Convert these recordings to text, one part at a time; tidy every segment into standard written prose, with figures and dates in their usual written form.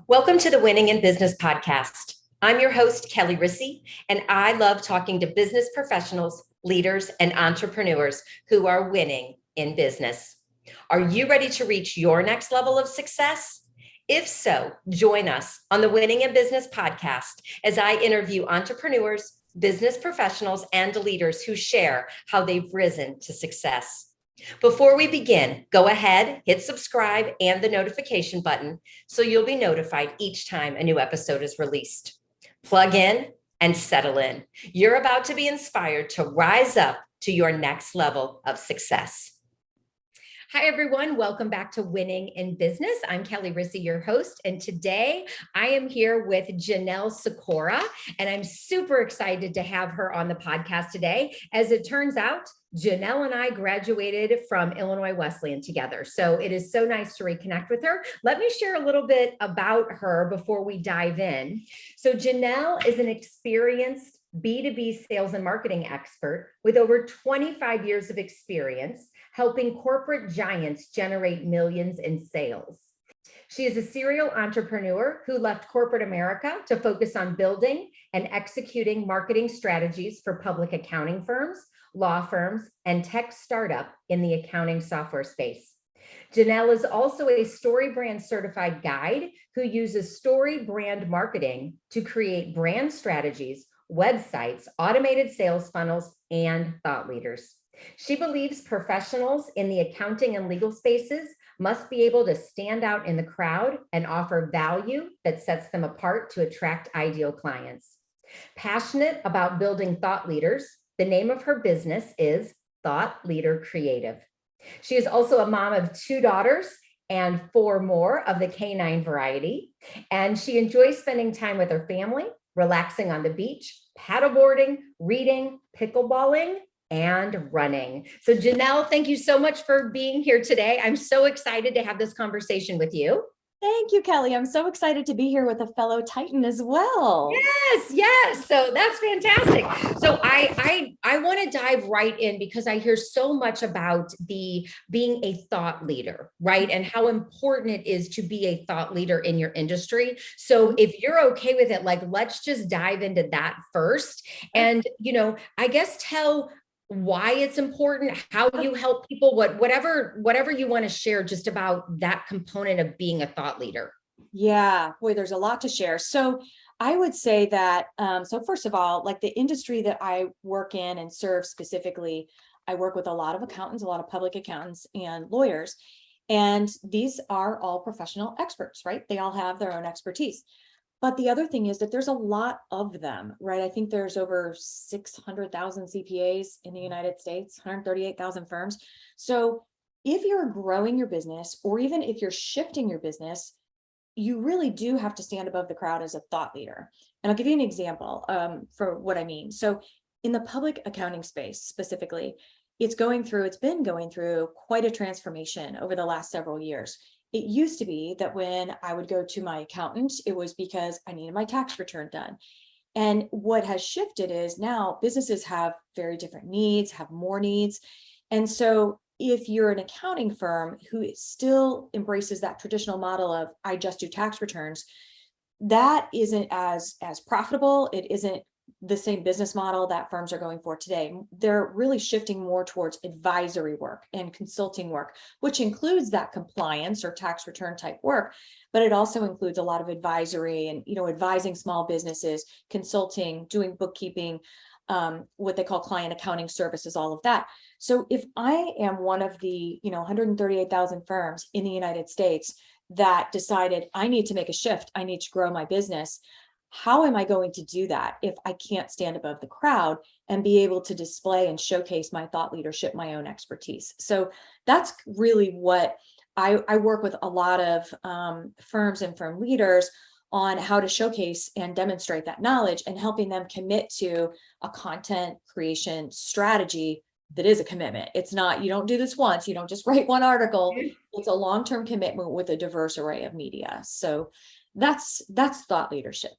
Welcome to the Winning in Business podcast. I'm your host, Kelly Rissy, and I love talking to business professionals, leaders, and entrepreneurs who are winning in business. Are you ready to reach your next level of success? If so, join us on the Winning in Business podcast as I interview entrepreneurs, business professionals, and leaders who share how they've risen to success. Before we begin, go ahead, hit subscribe and the notification button so you'll be notified each time a new episode is released. Plug in and settle in. You're about to be inspired to rise up to your next level of success. Hi, everyone. Welcome back to Winning in Business. I'm Kelly Rissy, your host, and today I am here with Janel Sykora, and I'm super excited to have her on the podcast today. As it turns out, Janel and I graduated from Illinois Wesleyan together, so it is so nice to reconnect with her. Let me share a little bit about her before we dive in. So Janel is an experienced B2B sales and marketing expert with over 25 years of experience helping corporate giants generate millions in sales. She is a serial entrepreneur who left corporate America to focus on building and executing marketing strategies for public accounting firms, law firms, and tech startup in the accounting software space. Janel is also a Story Brand certified guide who uses story brand marketing to create brand strategies, websites, automated sales funnels, and thought leaders. She believes professionals in the accounting and legal spaces must be able to stand out in the crowd and offer value that sets them apart to attract ideal clients. Passionate about building thought leaders, the name of her business is Thought Leader Creative. She is also a mom of 2 daughters and 4 more of the canine variety, and she enjoys spending time with her family, relaxing on the beach, paddleboarding, reading, pickleballing, and running. So Janel, thank you so much for being here today. I'm so excited to have this conversation with you. Thank you, Kelly. I'm so excited to be here with a fellow Titan as well. Yes. So that's fantastic. So I want to dive right in because I hear so much about being a thought leader, right? And how important it is to be a thought leader in your industry. So if you're okay with it, let's just dive into that first. And, I guess tell why it's important, how you help people, whatever you want to share just about that component of being a thought leader. Yeah, boy, there's a lot to share. So I would say that, so first of all, like the industry that I work in and serve specifically, I work with a lot of accountants, a lot of public accountants and lawyers, and these are all professional experts, right? They all have their own expertise. But the other thing is that there's a lot of them, right? I think there's over 600,000 CPAs in the United States, 138,000 firms. So if you're growing your business, or even if you're shifting your business, you really do have to stand above the crowd as a thought leader. And I'll give you an example for what I mean. So in the public accounting space specifically, it's been going through quite a transformation over the last several years. It used to be that when I would go to my accountant, it was because I needed my tax return done. And what has shifted is now businesses have very different needs, have more needs. And so if you're an accounting firm who still embraces that traditional model of I just do tax returns, that isn't as profitable. It isn't the same business model that firms are going for today. They're really shifting more towards advisory work and consulting work, which includes that compliance or tax return type work, but it also includes a lot of advisory and, advising small businesses, consulting, doing bookkeeping, what they call client accounting services, all of that. So if I am one of the, 138,000 firms in the United States that decided I need to make a shift, I need to grow my business, how am I going to do that if I can't stand above the crowd and be able to display and showcase my thought leadership, my own expertise? So that's really what I work with a lot of firms and firm leaders on, how to showcase and demonstrate that knowledge and helping them commit to a content creation strategy that is a commitment. It's not, you don't do this once, you don't just write one article. It's a long-term commitment with a diverse array of media. So that's thought leadership.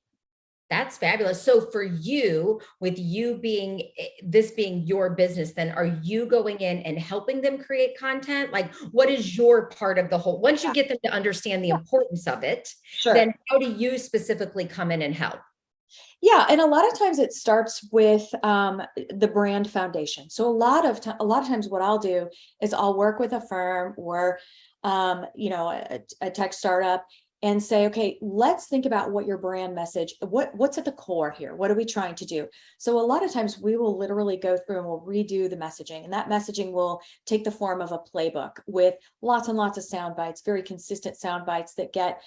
That's fabulous. So for you, with you being this being your business, then are you going in and helping them create content? Like, what is your part of the whole? Once you get them to understand the importance of it, Sure. then how do you specifically come in and help? Yeah, and a lot of times it starts with the brand foundation. So a lot of times what I'll do is I'll work with a firm or a tech startup and say, okay, let's think about what your brand message, what's at the core here? What are we trying to do? So a lot of times we will literally go through and we'll redo the messaging, and that messaging will take the form of a playbook with lots and lots of sound bites, very consistent sound bites that get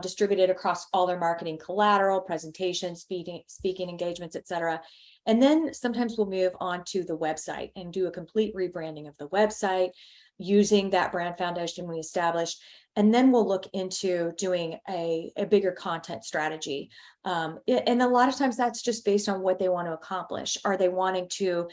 distributed across all their marketing collateral, presentations, speaking engagements, et cetera. And then sometimes we'll move on to the website and do a complete rebranding of the website using that brand foundation we established. And then we'll look into doing a bigger content strategy. And a lot of times that's just based on what they want to accomplish. Are they wanting to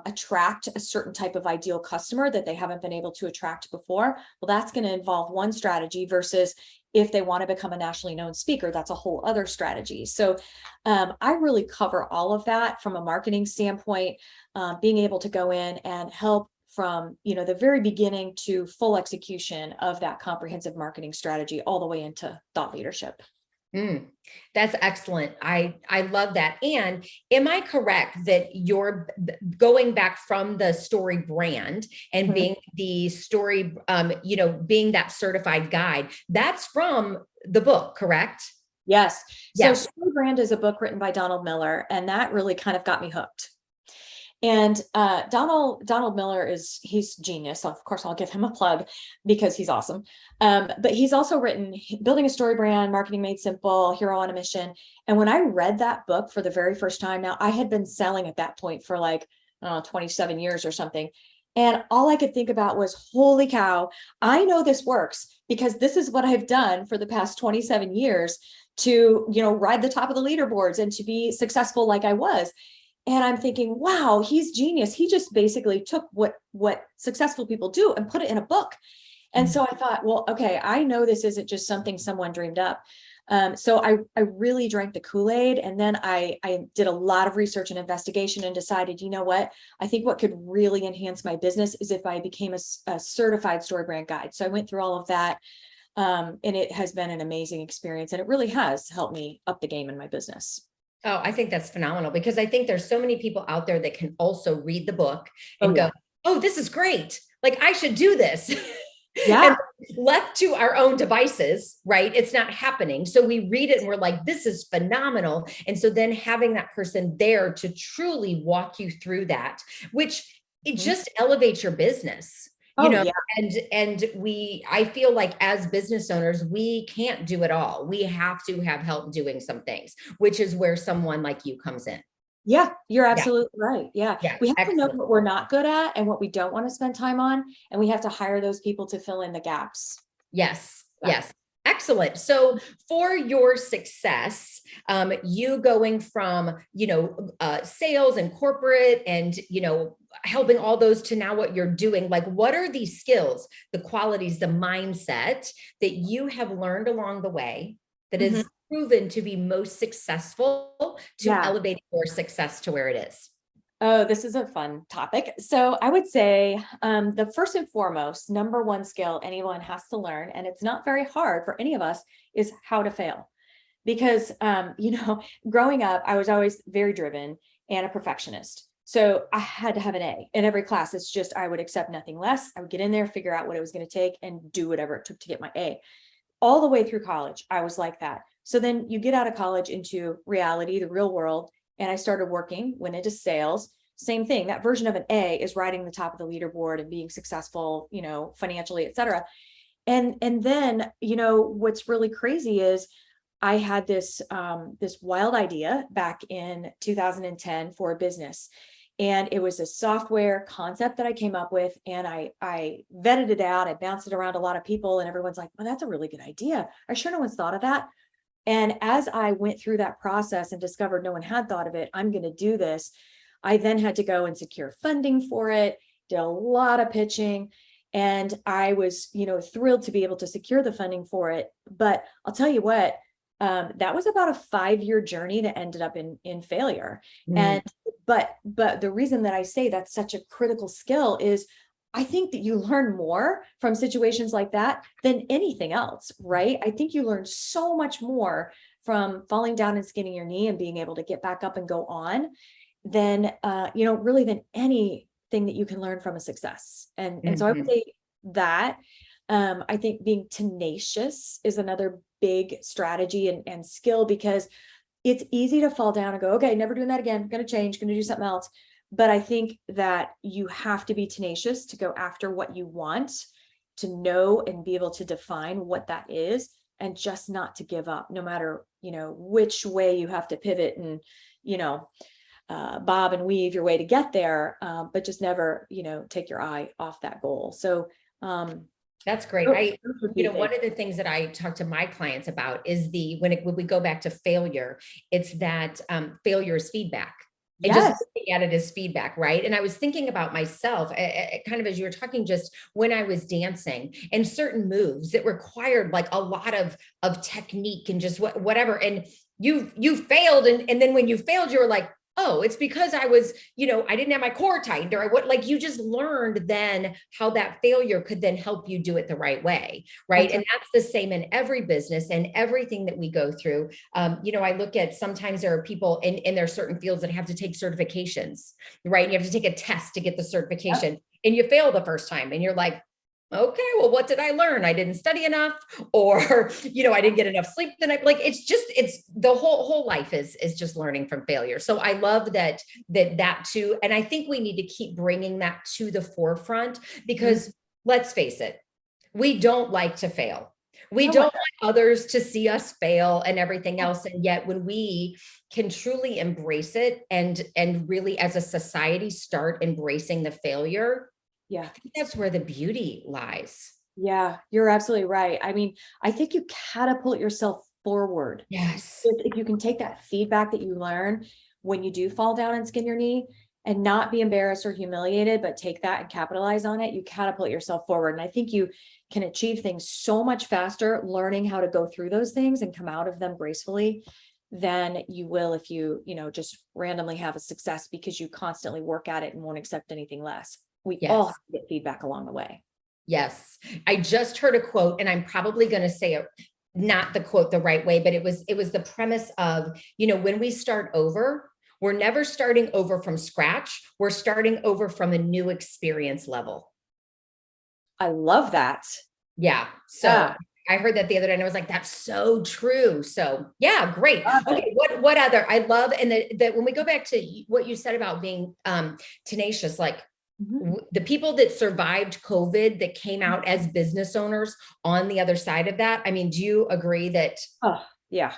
attract a certain type of ideal customer that they haven't been able to attract before? Well, that's going to involve one strategy versus if they want to become a nationally known speaker, that's a whole other strategy. So I really cover all of that from a marketing standpoint, being able to go in and help from the very beginning to full execution of that comprehensive marketing strategy all the way into thought leadership. That's excellent. I love that. And am I correct that you're going back from the story brand and being the story, being that certified guide? That's from the book, correct? Yes. Yes. So Story Brand is a book written by Donald Miller, and that really kind of got me hooked. And Donald Miller he's genius. Of course, I'll give him a plug because he's awesome. But he's also written Building a Story Brand, Marketing Made Simple, Hero on a Mission. And when I read that book for the very first time, now I had been selling at that point for like, I don't know, 27 years or something. And all I could think about was, holy cow, I know this works because this is what I've done for the past 27 years to, ride the top of the leaderboards and to be successful like I was. And I'm thinking, wow, he's genius. He just basically took what successful people do and put it in a book. And so I thought, well, okay, I know this isn't just something someone dreamed up. So I really drank the Kool-Aid. And then I did a lot of research and investigation and decided, you know what, I think what could really enhance my business is if I became a certified story brand guide. So I went through all of that. And it has been an amazing experience. And it really has helped me up the game in my business. Oh, I think that's phenomenal because I think there's so many people out there that can also read the book and go, oh, this is great. Like I should do this. Yeah. And left to our own devices, right? It's not happening. So we read it and we're like, this is phenomenal. And so then having that person there to truly walk you through that, which it just elevates your business. Yeah. And I feel like as business owners, we can't do it all. We have to have help doing some things, which is where someone like you comes in. Yeah, you're absolutely right. Yeah. We have to know Excellent. what we're not good at and what we don't want to spend time on. And we have to hire those people to fill in the gaps. Yes. Yes. Excellent. So for your success, you going from, sales and corporate and, helping all those to now what you're doing, like what are these skills, the qualities, the mindset that you have learned along the way that is proven to be most successful to elevate your success to where it is? Oh, this is a fun topic. So I would say the first and foremost, number one skill anyone has to learn, and it's not very hard for any of us, is how to fail. Because, growing up, I was always very driven and a perfectionist. So I had to have an A in every class. It's just, I would accept nothing less. I would get in there, figure out what it was going to take and do whatever it took to get my A. All the way through college, I was like that. So then you get out of college into reality, the real world. And I started working, went into sales. Same thing. That version of an A is riding the top of the leaderboard and being successful, financially, et cetera. And then, what's really crazy is I had this wild idea back in 2010 for a business. And it was a software concept that I came up with, and I vetted it out. I bounced it around a lot of people, and everyone's like, well, that's a really good idea. I'm sure no one's thought of that. And as I went through that process and discovered no one had thought of it, I'm going to do this. I then had to go and secure funding for it, did a lot of pitching, and I was, thrilled to be able to secure the funding for it. But I'll tell you what, That was about a 5-year journey that ended up in failure. Mm. And but the reason that I say that's such a critical skill is I think that you learn more from situations like that than anything else, right? I think you learn so much more from falling down and skinning your knee and being able to get back up and go on than really than anything that you can learn from a success. And so I would say that I think being tenacious is another big strategy and skill, because it's easy to fall down and go, okay, never doing that again, gonna change, gonna do something else. But I think that you have to be tenacious to go after what you want, to know and be able to define what that is, and just not to give up, no matter, which way you have to pivot and, bob and weave your way to get there. But just never, take your eye off that goal. So, that's great. One of the things that I talk to my clients about is when we go back to failure, it's that failure is feedback. And yes. Just looking at it as feedback, right? And I was thinking about myself, kind of as you were talking, just when I was dancing, and certain moves that required like a lot of technique and just whatever. And you failed, and then when you failed, you were like, oh, it's because I was, I didn't have my core tightened, or you just learned then how that failure could then help you do it the right way. Right. And that's the same in every business and everything that we go through. I look at, sometimes there are people in their certain fields that have to take certifications, right? And you have to take a test to get the certification, and you fail the first time, and you're like, okay, well, what did I learn? I didn't study enough, or, I didn't get enough sleep the night. Like, it's the whole life is just learning from failure. So I love that too. And I think we need to keep bringing that to the forefront, because let's face it, we don't like to fail. We don't want others to see us fail and everything else. And yet when we can truly embrace it and really as a society start embracing the failure, I think that's where the beauty lies. Yeah, you're absolutely right. I mean, I think you catapult yourself forward. Yes. If you can take that feedback that you learn when you do fall down and skin your knee and not be embarrassed or humiliated, but take that and capitalize on it, you catapult yourself forward. And I think you can achieve things so much faster learning how to go through those things and come out of them gracefully than you will if you, just randomly have a success because you constantly work at it and won't accept anything less. We all have to get feedback along the way. Yes. I just heard a quote, and I'm probably going to say it, not the quote the right way, but it was the premise of, when we start over, we're never starting over from scratch. We're starting over from a new experience level. I love that. Yeah. So I heard that the other day, and I was like, that's so true. So yeah, great. Okay. What other, I love, and that when we go back to what you said about being tenacious, like, the people that survived COVID, that came out as business owners on the other side of that. I mean, do you agree that? Oh, yeah.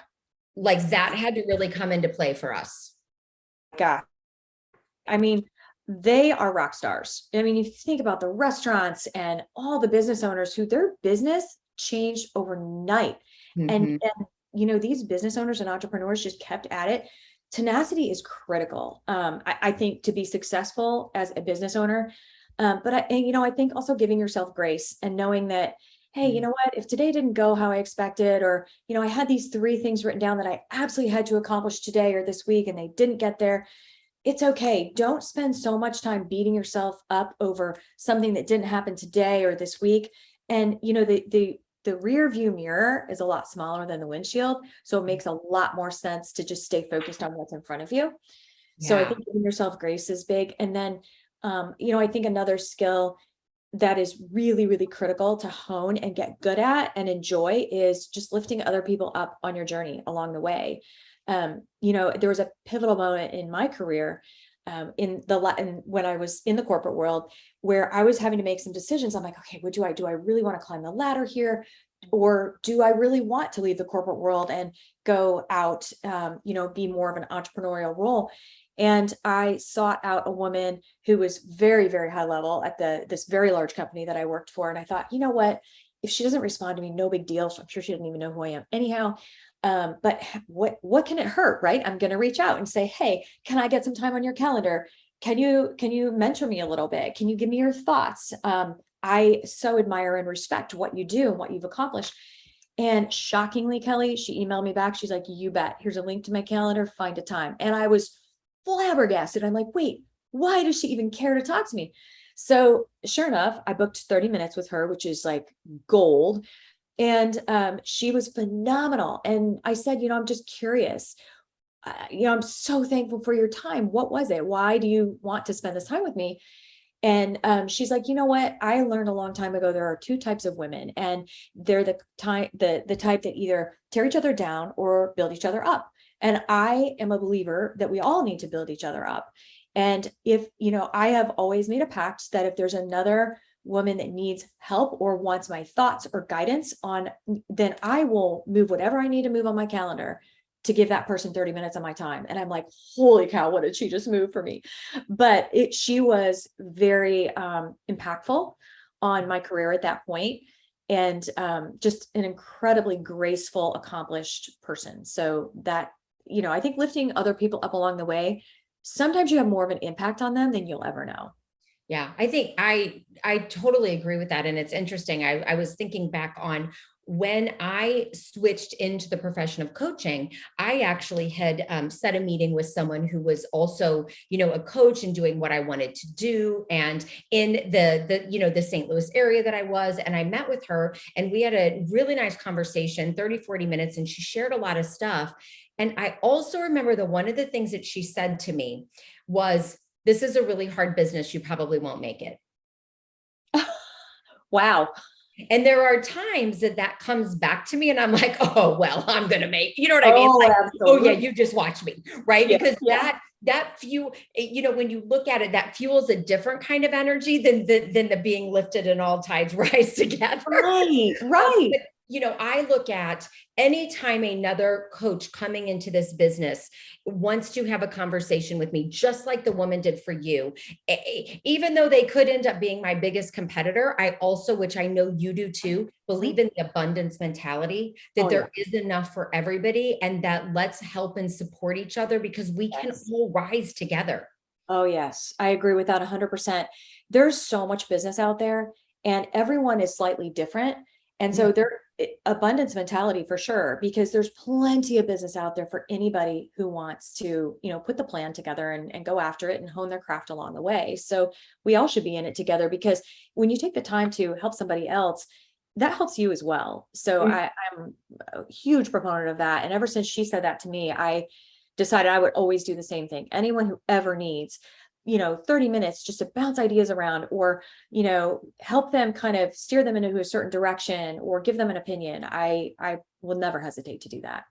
Like, that had to really come into play for us. God. I mean, they are rock stars. I mean, if you think about the restaurants and all the business owners who their business changed overnight. And these business owners and entrepreneurs just kept at it. Tenacity is critical. I think, to be successful as a business owner. But I think also giving yourself grace and knowing that, hey, you know what, if today didn't go how I expected, or, I had these 3 things written down that I absolutely had to accomplish today or this week, and they didn't get there. It's okay. Don't spend so much time beating yourself up over something that didn't happen today or this week. And, the rear view mirror is a lot smaller than the windshield. So it makes a lot more sense to just stay focused on what's in front of you. Yeah. So I think giving yourself grace is big. And then, I think another skill that is really, really critical to hone and get good at and enjoy is just lifting other people up on your journey along the way. There was a pivotal moment in my career when I was in the corporate world, where I was having to make some decisions. I'm like, okay, what do I do? I really want to climb the ladder here, or do I really want to leave the corporate world and go out, be more of an entrepreneurial role? And I sought out a woman who was very, very high level at this very large company that I worked for. And I thought, you know what, if she doesn't respond to me, no big deal. I'm sure she doesn't even know who I am anyhow. But what can it hurt, right? I'm going to reach out and say, hey, can I get some time on your calendar? Can you mentor me a little bit? Can you give me your thoughts? I so admire and respect what you do and what you've accomplished. And shockingly, Kelly, she emailed me back. She's like, you bet. Here's a link to my calendar. Find a time. And I was flabbergasted. I'm like, wait, why does she even care to talk to me? So sure enough, I booked 30 minutes with her, which is like gold. And she was phenomenal. And I said, I'm just curious. I'm so thankful for your time. What was it? Why do you want to spend this time with me? And she's like, you know what? I learned a long time ago, there are two types of women, and they're the type that either tear each other down or build each other up. And I am a believer that we all need to build each other up. And if, I have always made a pact that if there's another woman that needs help or wants my thoughts or guidance on, then I will move whatever I need to move on my calendar to give that person 30 minutes of my time. And I'm like, holy cow, what did she just move for me? But she was very impactful on my career at that point, and just an incredibly graceful, accomplished person. So that, I think lifting other people up along the way, sometimes you have more of an impact on them than you'll ever know. Yeah, I think I totally agree with that. And it's interesting. I was thinking back on when I switched into the profession of coaching. I actually had set a meeting with someone who was also, a coach and doing what I wanted to do, and in the St. Louis area that I was. And I met with her, and we had a really nice conversation, 30, 40 minutes, and she shared a lot of stuff. And I also remember that one of the things that she said to me was, "This is a really hard business. You probably won't make it." Wow. And there are times that comes back to me, and I'm like, oh, well, I'm going to make, you know what I mean? Oh, Like, absolutely. oh yeah, you just watch me. Right. Yeah, Because yeah. that fuel, when you look at it, that fuels a different kind of energy than the being lifted and all tides rise together. Right. Right. But, I look at anytime another coach coming into this business wants to have a conversation with me, just like the woman did for you, even though they could end up being my biggest competitor, I also, which I know you do too, believe in the abundance mentality, that there is enough for everybody, and that let's help and support each other, because we can all rise together. Oh, yes. I agree with that 100%. There's so much business out there, and everyone is slightly different. And so abundance mentality for sure, because there's plenty of business out there for anybody who wants to, put the plan together and go after it and hone their craft along the way. So we all should be in it together, because when you take the time to help somebody else, that helps you as well. So I'm a huge proponent of that. And ever since she said that to me, I decided I would always do the same thing. Anyone who ever needs 30 minutes just to bounce ideas around, or, help them kind of steer them into a certain direction, or give them an opinion, I will never hesitate to do that.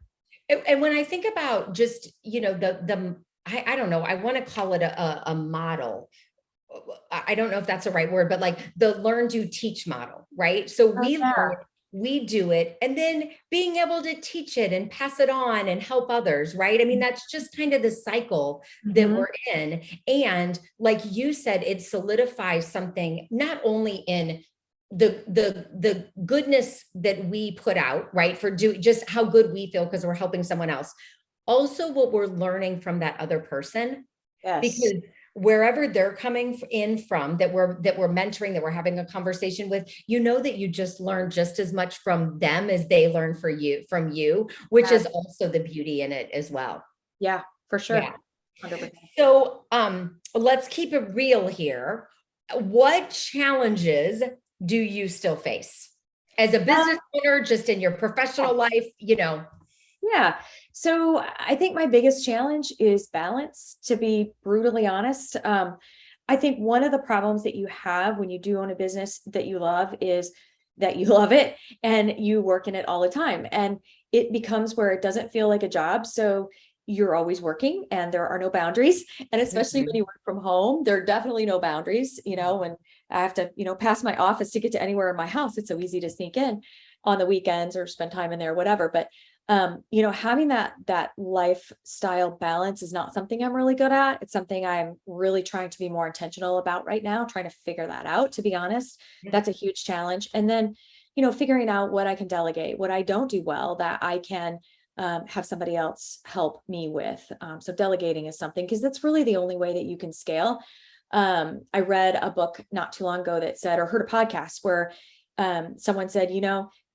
And when I think about just, I don't know, I want to call it a model. I don't know if that's the right word, but like the learn, do, teach model, right? So we learn, we do it, and then being able to teach it and pass it on and help others, right? I mean, that's just kind of the cycle that we're in. And like you said, it solidifies something not only in the goodness that we put out, right? For just how good we feel because we're helping someone else. Also what we're learning from that other person. Yes. Because wherever they're coming in from, that we're mentoring, that we're having a conversation with, that you just learn just as much from them as they learn from you, which is also the beauty in it as well. Yeah, for sure. Yeah. 100%. So let's keep it real here. What challenges do you still face as a business owner, just in your professional life, Yeah. So I think my biggest challenge is balance, to be brutally honest. I think one of the problems that you have when you do own a business that you love is that you love it and you work in it all the time. And it becomes where it doesn't feel like a job. So you're always working and there are no boundaries. And especially when you work from home, there are definitely no boundaries. When I have to, pass my office to get to anywhere in my house, it's so easy to sneak in on the weekends or spend time in there, whatever. But having that lifestyle balance is not something I'm really good at. It's something I'm really trying to be more intentional about right now, trying to figure that out, to be honest. That's a huge challenge. And then, figuring out what I can delegate, what I don't do well, that I can have somebody else help me with. So delegating is something, because that's really the only way that you can scale. I read a book not too long ago that said, or heard a podcast where someone said,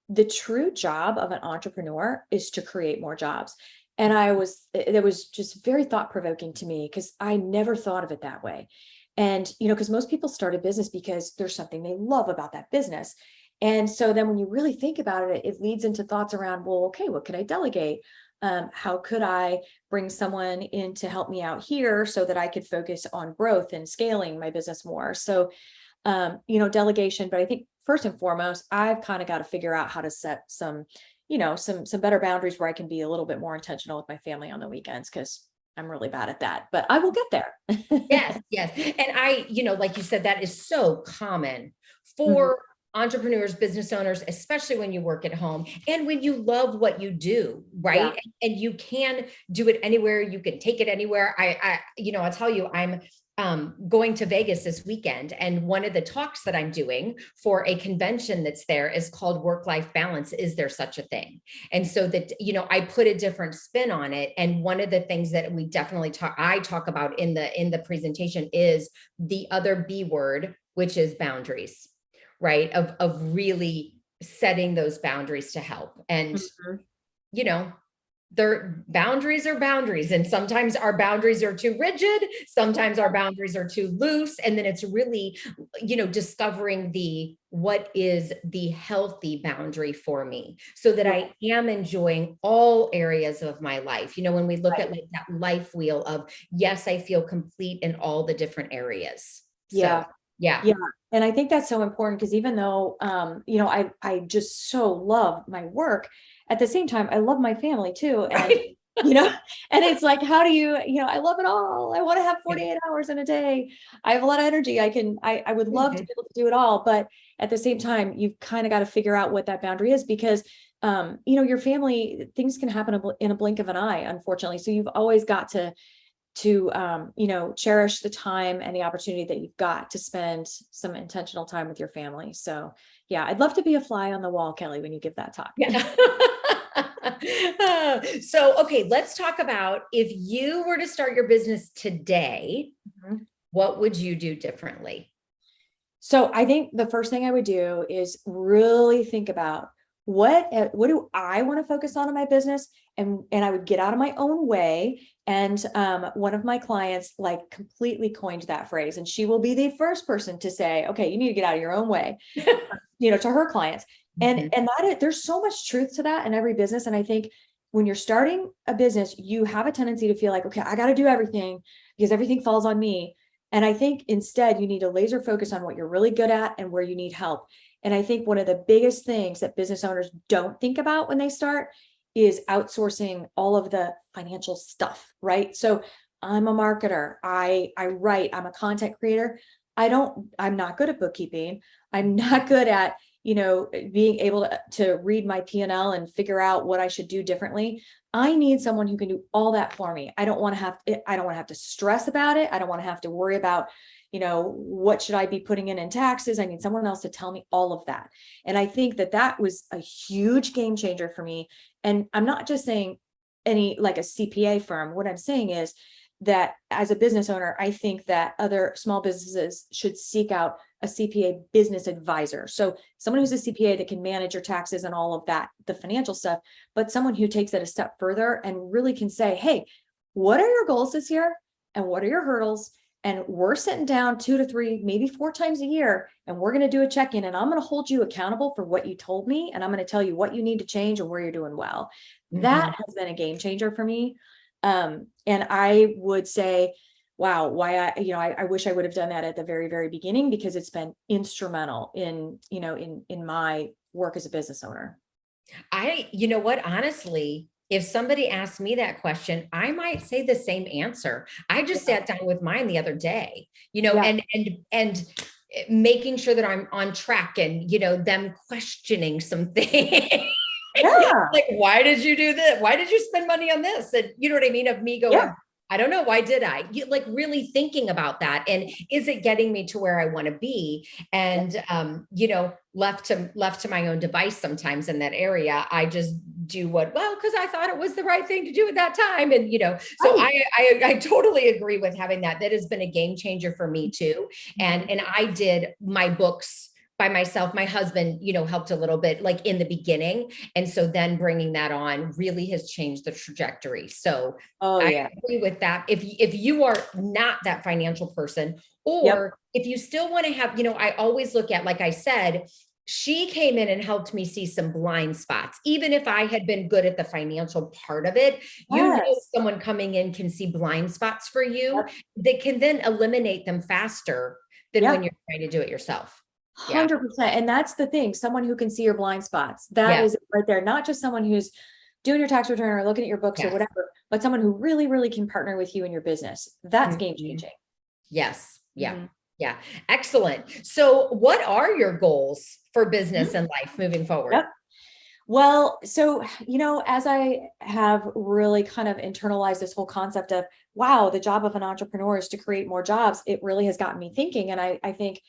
the true job of an entrepreneur is to create more jobs. And it was just very thought provoking to me because I never thought of it that way. And, because most people start a business because there's something they love about that business. And so then when you really think about it, it leads into thoughts around, well, okay, what could I delegate? How could I bring someone in to help me out here so that I could focus on growth and scaling my business more? So, delegation, but I think first and foremost, I've kind of got to figure out how to set some better boundaries where I can be a little bit more intentional with my family on the weekends, because I'm really bad at that, but I will get there. Yes, yes. And like you said, that is so common Mhm. for entrepreneurs, business owners, especially when you work at home and when you love what you do, Yeah. right? And you can do it anywhere, you can take it anywhere. I'll tell you, I'm going to Vegas this weekend, and one of the talks that I'm doing for a convention that's there is called Work-Life Balance. Is there such a thing? And so that, I put a different spin on it. And one of the things that I talk about in the presentation is the other B word, which is boundaries, right? Of really setting those boundaries to help. And, Mhm. you know, their boundaries are boundaries. And sometimes our boundaries are too rigid. Sometimes our boundaries are too loose. And then it's really, discovering what is the healthy boundary for me so that Yeah. I am enjoying all areas of my life. When we look Right. at like that life wheel of, yes, I feel complete in all the different areas. So, Yeah. yeah. Yeah. And I think that's so important because even though, I just so love my work, at the same time, I love my family too. And, Right. you know, and it's like, how do I love it all. I want to have Yeah. 48 hours in a day. I have a lot of energy. I would love to be able to do it all. But at the same time, you've kind of got to figure out what that boundary is because, your family, things can happen in a blink of an eye, unfortunately. So you've always got to cherish the time and the opportunity that you've got to spend some intentional time with your family. So yeah, I'd love to be a fly on the wall, Kelly, when you give that talk. Yeah. So, okay, let's talk about if you were to start your business today, Mhm. what would you do differently? So I think the first thing I would do is really think about what do I want to focus on in my business, and I would get out of my own way. And one of my clients like completely coined that phrase, and she will be the first person to say, "Okay, you need to get out of your own way," to her clients. And there's so much truth to that in every business. And I think when you're starting a business, you have a tendency to feel like, okay, I got to do everything because everything falls on me. And I think instead you need to laser focus on what you're really good at and where you need help. And I think one of the biggest things that business owners don't think about when they start is outsourcing all of the financial stuff, right? So I'm a marketer, I write, I'm a content creator. I'm not good at bookkeeping. I'm not good at, being able to read my P&L and figure out what I should do differently. I need someone who can do all that for me. I don't want to have to stress about it. I don't want to have to worry about, what should I be putting in taxes? I need someone else to tell me all of that. And I think that was a huge game changer for me. And I'm not just saying any like a CPA firm. What I'm saying is that as a business owner, I think that other small businesses should seek out a CPA business advisor. So someone who's a CPA that can manage your taxes and all of that, the financial stuff, but someone who takes it a step further and really can say, hey, what are your goals this year? And what are your hurdles? And we're sitting down 2 to 3, maybe 4 times a year, and we're going to do a check-in, and I'm going to hold you accountable for what you told me. And I'm going to tell you what you need to change and where you're doing well. That has been a game changer for me. And I would say, wow, I wish I would have done that at the very, very beginning, because it's been instrumental in my work as a business owner. You know what, honestly, if somebody asked me that question, I might say the same answer. I just Yeah. sat down with mine the other day, Yeah. and making sure that I'm on track and, them questioning some things. Yeah. Like, why did you do this? Why did you spend money on this? And you know what I mean? Of me Yeah. going, I don't know. Why did I? Like really thinking about that. And is it getting me to where I want to be? And, left to my own device sometimes in that area, I just do because I thought it was the right thing to do at that time. And, so Right. I totally agree with having that. That has been a game changer for me too. And I did my books by myself. My husband, helped a little bit like in the beginning. And so then bringing that on really has changed the trajectory. So Oh I yeah. agree with that. If you are not that financial person, Yep. or if you still want to have, I always look at, like I said, she came in and helped me see some blind spots. Even if I had been good at the financial part of it, Yes. someone coming in can see blind spots for you Yep. that can then eliminate them faster than when Yep. you're trying to do it yourself. Yeah. 100%. And that's the thing. Someone who can see your blind spots. That Yeah. is it right there. Not just someone who's doing your tax return or looking at your books or Yes. whatever, but someone who really, really can partner with you in your business. That's game Mhm. changing. Yes. Yeah. Mhm. Yeah. Excellent. So what are your goals for business Mhm. and life moving forward? Yep. Well, so, as I have really kind of internalized this whole concept of, wow, the job of an entrepreneur is to create more jobs, it really has gotten me thinking. And I think,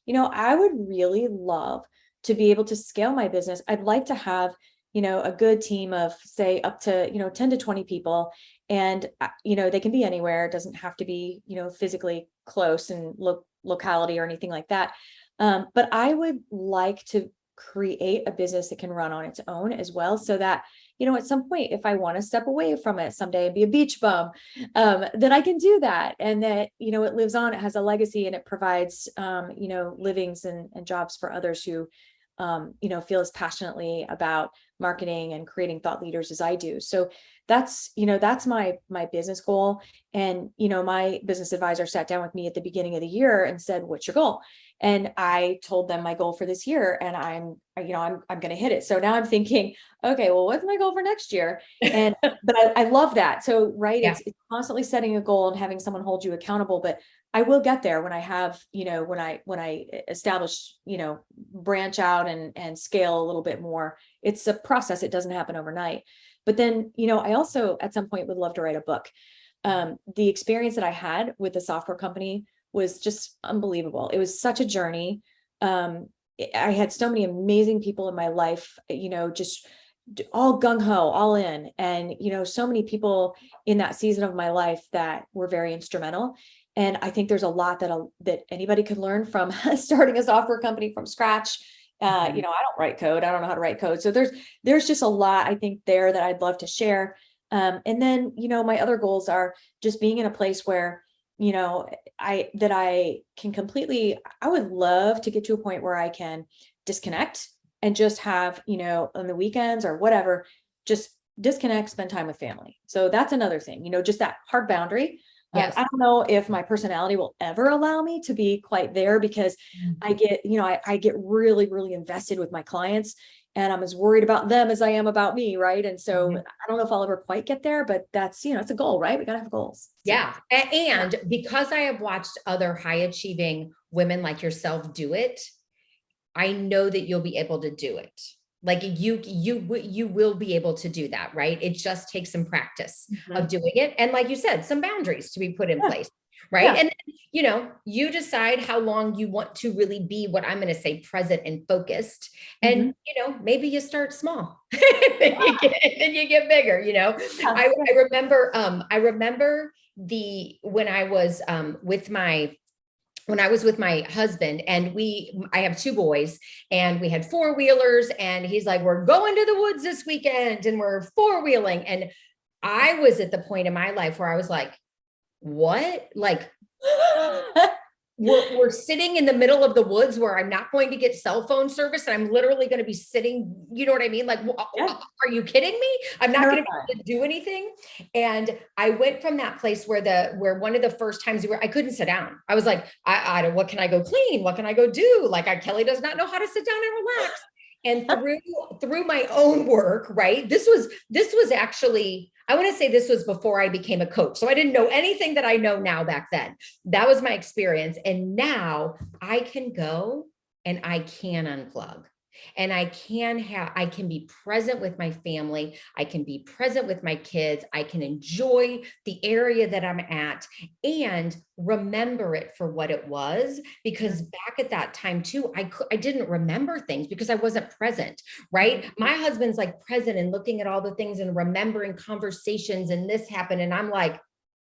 I would really love to be able to scale my business. I'd like to have, a good team of, say, up to, 10 to 20 people. And, they can be anywhere. It doesn't have to be, physically close and locality or anything like that. But I would like to create a business that can run on its own as well, so that at some point, if I want to step away from it someday and be a beach bum, that I can do that, and that it lives on, it has a legacy, and it provides livings and jobs for others who feel as passionately about marketing and creating thought leaders as I do. So that's my business goal. And my business advisor sat down with me at the beginning of the year and said, "What's your goal?" And I told them my goal for this year, and I'm going to hit it. So now I'm thinking, okay, well, what's my goal for next year? And but I love that. So right, Yeah. it's constantly setting a goal and having someone hold you accountable. But I will get there when I have, when I establish, branch out and scale a little bit more. It's a process. It doesn't happen overnight. But then, I also at some point would love to write a book. The experience that I had with the software company was just unbelievable. It was such a journey. I had so many amazing people in my life, just all gung ho, all in. And, so many people in that season of my life that were very instrumental. And I think there's a lot that anybody could learn from starting a software company from scratch. I don't write code. I don't know how to write code. So there's just a lot, I think, there that I'd love to share. And then, my other goals are just being in a place where, I can completely, I would love to get to a point where I can disconnect and just have, on the weekends or whatever, just disconnect, spend time with family. So that's another thing, just that hard boundary. Yes. I don't know if my personality will ever allow me to be quite there, because I get, I get really, really invested with my clients, and I'm as worried about them as I am about me. Right. And so Mhm. I don't know if I'll ever quite get there, but that's, it's a goal, right? We got to have goals. So, Yeah. And because I have watched other high achieving women like yourself do it, I know that you'll be able to do it. Like you will be able to do that, right? It just takes some practice of mhm. doing it. And like you said, some boundaries to be put in Yeah. place, right? Yeah. And then, you decide how long you want to really be, what I'm going to say, present and focused. And, Mhm. maybe you start small, then you get bigger, Yeah. I remember when I was with my husband, and I have two boys, and we had four-wheelers, and he's like, "We're going to the woods this weekend and we're four-wheeling." And I was at the point in my life where I was like, what? Like, we're sitting in the middle of the woods where I'm not going to get cell phone service, and I'm literally going to be sitting, you know what I mean? Like, Yeah. are you kidding me? I'm not going to be Terrifying. able to do anything. And I went from that place where one of the first times I couldn't sit down. I was like, I don't, what can I go clean? What can I go do? Like, Kelly does not know how to sit down and relax. And through my own work, right? This was actually, I want to say this was before I became a coach. So I didn't know anything that I know now back then. That was my experience. And now I can go and I can unplug. And I can be present with my family. I can be present with my kids. I can enjoy the area that I'm at and remember it for what it was. Because back at that time too, I didn't remember things because I wasn't present, right? My husband's like present and looking at all the things and remembering conversations, and this happened. And I'm like,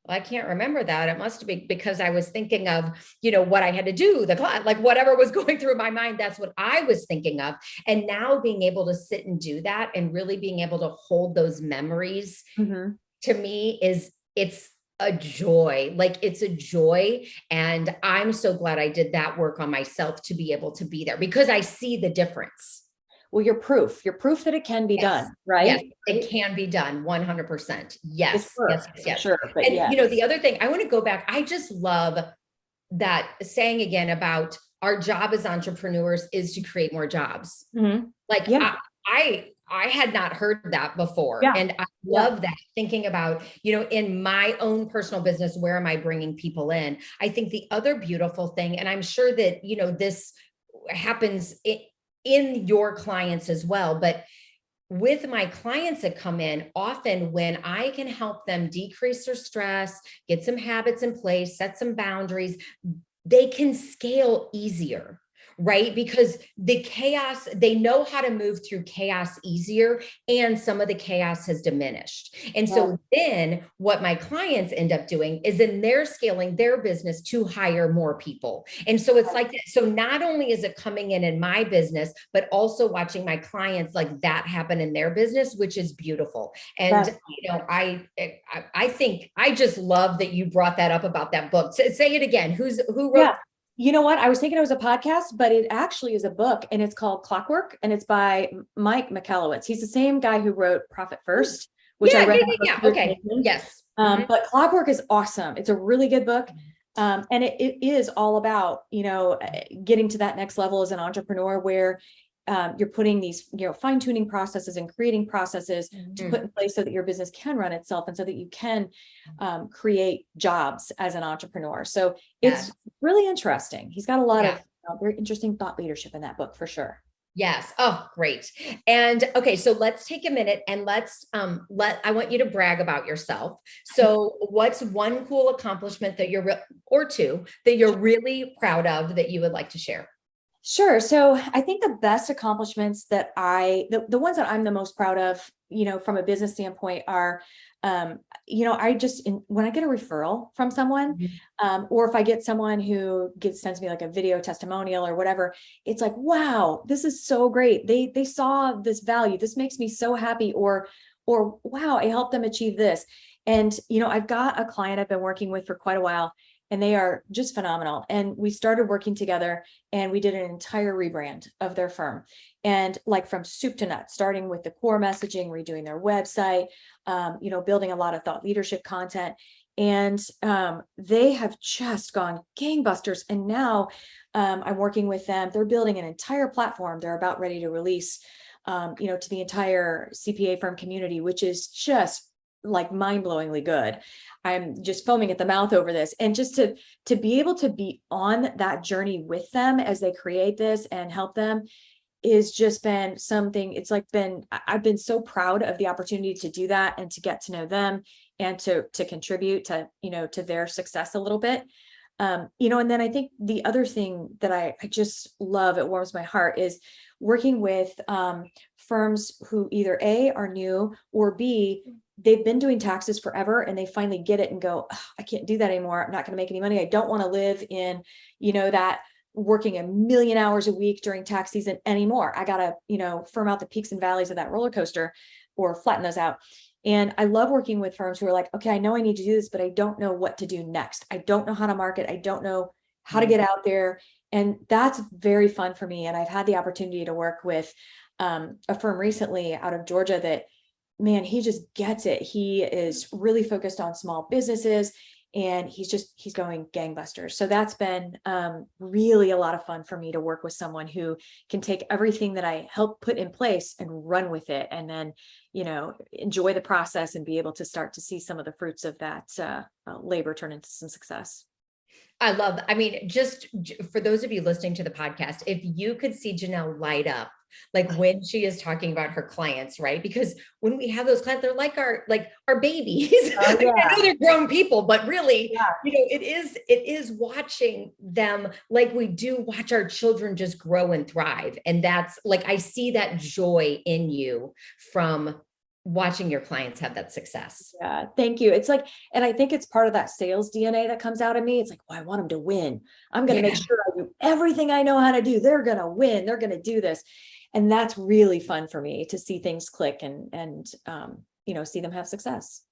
Well, I can't remember that. It must be because I was thinking of, what I had to do, the class, like whatever was going through my mind, that's what I was thinking of. And now being able to sit and do that and really being able to hold those memories Mhm. to me it's a joy. Like it's a joy. And I'm so glad I did that work on myself to be able to be there because I see the difference. Well, you're proof that it can be Yes. done, Yes, right? it can be done 100%. It's Yes, yes, work yes, for yes. sure, but And yes. the other thing, I want to go back. I just love that saying again about our job as entrepreneurs is to create more jobs. Mhm. Like Yeah, I had not heard that before. yeah, And I yeah. love that thinking about, in my own personal business, where am I bringing people in? I think the other beautiful thing, and I'm sure that, this happens in your clients as well, but with my clients that come in, often when I can help them decrease their stress, get some habits in place, set some boundaries, they can scale easier, right? Because the chaos, they know how to move through chaos easier, and some of the chaos has diminished. And Yeah. so then what my clients end up doing is then they're scaling their business to hire more people. And so it's like that. So not only is it coming in my business, but also watching my clients like that happen in their business, which is beautiful. And That's I think I just love that you brought that up about that book. Say it again. Who wrote? Yeah. You know what? I was thinking it was a podcast, but it actually is a book, and it's called Clockwork, and it's by Mike Michalowicz. He's the same guy who wrote Profit First, which I Yeah, read yeah, the yeah, first yeah. year Okay. taking. Yes. Mhm. But Clockwork is awesome. It's a really good book. And it is all about, getting to that next level as an entrepreneur where you're putting these, fine tuning processes and creating processes to put in place so that your business can run itself and so that you can create jobs as an entrepreneur. So it's Yes. really interesting. He's got a lot Yeah. of very interesting thought leadership in that book for sure. Yes. Oh, great. And okay, so let's take a minute and I want you to brag about yourself. So what's one cool accomplishment that or two that you're really proud of that you would like to share? Sure. So I think the best accomplishments that the ones that I'm the most proud of, from a business standpoint are, when I get a referral from someone, Mhm. or if I get someone who sends me like a video testimonial or whatever, it's like, wow, this is so great. They saw this value. This makes me so happy. Or wow, I helped them achieve this. And, I've got a client I've been working with for quite a while, and they are just phenomenal. And we started working together, and we did an entire rebrand of their firm, and like from soup to nuts, starting with the core messaging, redoing their website, building a lot of thought leadership content. And they have just gone gangbusters. And now I'm working with them. They're building an entire platform they're about ready to release, to the entire CPA firm community, which is just like mind-blowingly good. I'm just foaming at the mouth over this. And just to be able to be on that journey with them as they create this and help them is just been something. It's like I've been so proud of the opportunity to do that and to get to know them and to contribute to, to their success a little bit. And then I think the other thing that I just love, it warms my heart, is working with firms who either A, are new, or B, they've been doing taxes forever and they finally get it and go, I can't do that anymore. I'm not going to make any money. I don't want to live in, that working a million hours a week during tax season anymore. I got to, firm out the peaks and valleys of that roller coaster or flatten those out. And I love working with firms who are like, okay, I know I need to do this, but I don't know what to do next. I don't know how to market. I don't know how to get out there. And that's very fun for me. And I've had the opportunity to work with a firm recently out of Georgia that, man, he just gets it. He is really focused on small businesses, and he's going gangbusters. So that's been really a lot of fun for me to work with someone who can take everything that I help put in place and run with it, and then, enjoy the process and be able to start to see some of the fruits of that labor turn into some success. I mean, just for those of you listening to the podcast, if you could see Janelle light up, like when she is talking about her clients, right? Because when we have those clients, they're like our babies. Oh, yeah. I know they're grown people, but really, Yeah. it is watching them like we do watch our children just grow and thrive. And that's like, I see that joy in you from watching your clients have that success. Yeah, thank you. It's like, and I think it's part of that sales DNA that comes out of me. It's like, well, I want them to win. I'm going to make sure I do everything I know how to do. They're going to win. They're going to do this. And that's really fun for me to see things click and see them have success.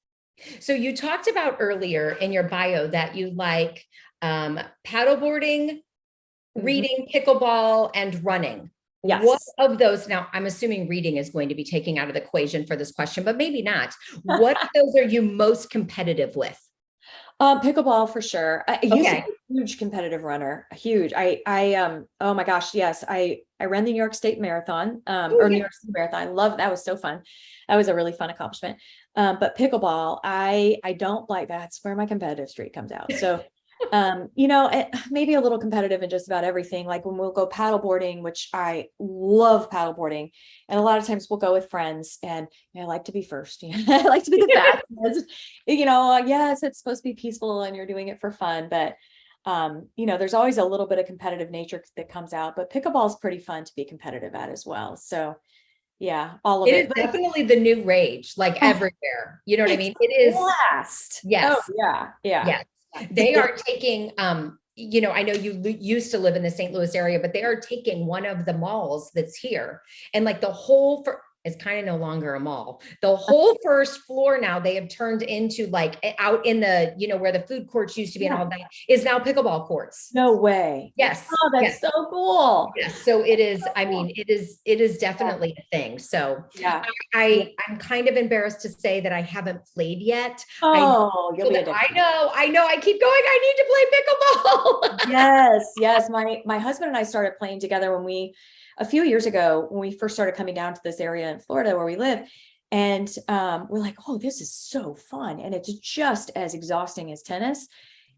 So you talked about earlier in your bio that you like paddleboarding, reading, pickleball, and running. Yes. What of those, now I'm assuming reading is going to be taken out of the equation for this question, but maybe not. What of those are you most competitive with? Pickleball for sure. I used to be a huge competitive runner, huge. Oh my gosh, yes. I ran the New York State Marathon, or New York City Marathon. I love that. Was so fun. That was a really fun accomplishment. But pickleball, I don't like, that's where my competitive streak comes out. So maybe a little competitive in just about everything. Like when we'll go paddleboarding, which I love paddleboarding, and a lot of times we'll go with friends, and I like to be first. I like to be the fastest. Yes, it's supposed to be peaceful and you're doing it for fun, but there's always a little bit of competitive nature that comes out. But pickleball is pretty fun to be competitive at as well. So yeah, all of it. It is definitely the new rage, like everywhere. You know what I mean? It is. Blast. Yes. Oh yeah. Yeah. Yes. They are taking, I know you used to live in the St. Louis area, but they are taking one of the malls that's here, and like the whole, it's kind of no longer a mall. The whole first floor now they have turned into like out in the, where the food courts used to be and all that is now pickleball courts. No way. Yes. Oh, that's so cool. Yes. So it is, it is definitely a thing. So yeah, I'm kind of embarrassed to say that I haven't played yet. Oh, you'll be addicted. I know. I keep going. I need to play pickleball. Yes. My husband and I started playing together a few years ago, when we first started coming down to this area in Florida where we live. And we're like, oh, this is so fun. And it's just as exhausting as tennis.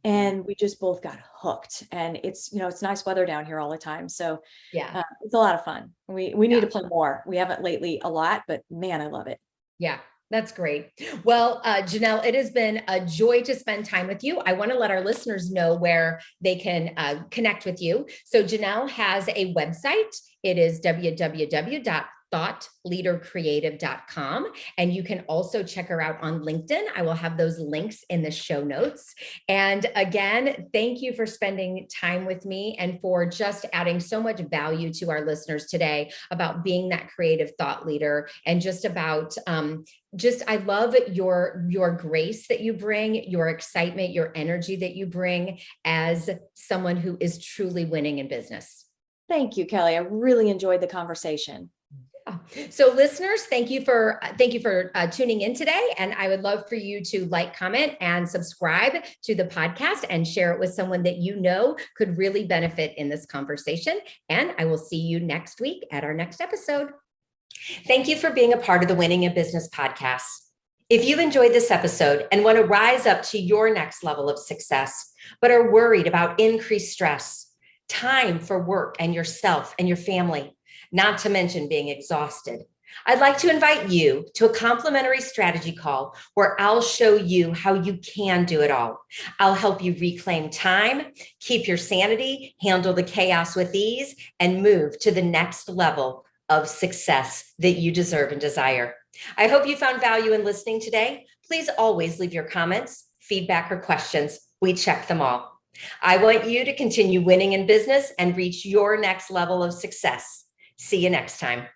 And we just both got hooked, and it's nice weather down here all the time. So yeah, it's a lot of fun. We need to play more. We haven't lately a lot, but man, I love it. Yeah. That's great. Well, Janel, it has been a joy to spend time with you. I want to let our listeners know where they can connect with you. So Janel has a website. It is www.thoughtleadercreative.com. And you can also check her out on LinkedIn. I will have those links in the show notes. And again, thank you for spending time with me and for just adding so much value to our listeners today about being that creative thought leader, and just about, I love your grace that you bring, your excitement, your energy that you bring as someone who is truly winning in business. Thank you, Kelly. I really enjoyed the conversation. So listeners, thank you for tuning in today. And I would love for you to like, comment, and subscribe to the podcast and share it with someone that you know could really benefit in this conversation. And I will see you next week at our next episode. Thank you for being a part of the Winning in Business podcast. If you enjoyed this episode and want to rise up to your next level of success, but are worried about increased stress, time for work and yourself and your family, not to mention being exhausted, I'd like to invite you to a complimentary strategy call where I'll show you how you can do it all. I'll help you reclaim time, keep your sanity, handle the chaos with ease, and move to the next level of success that you deserve and desire. I hope you found value in listening today. Please always leave your comments, feedback, or questions. We check them all. I want you to continue winning in business and reach your next level of success. See you next time.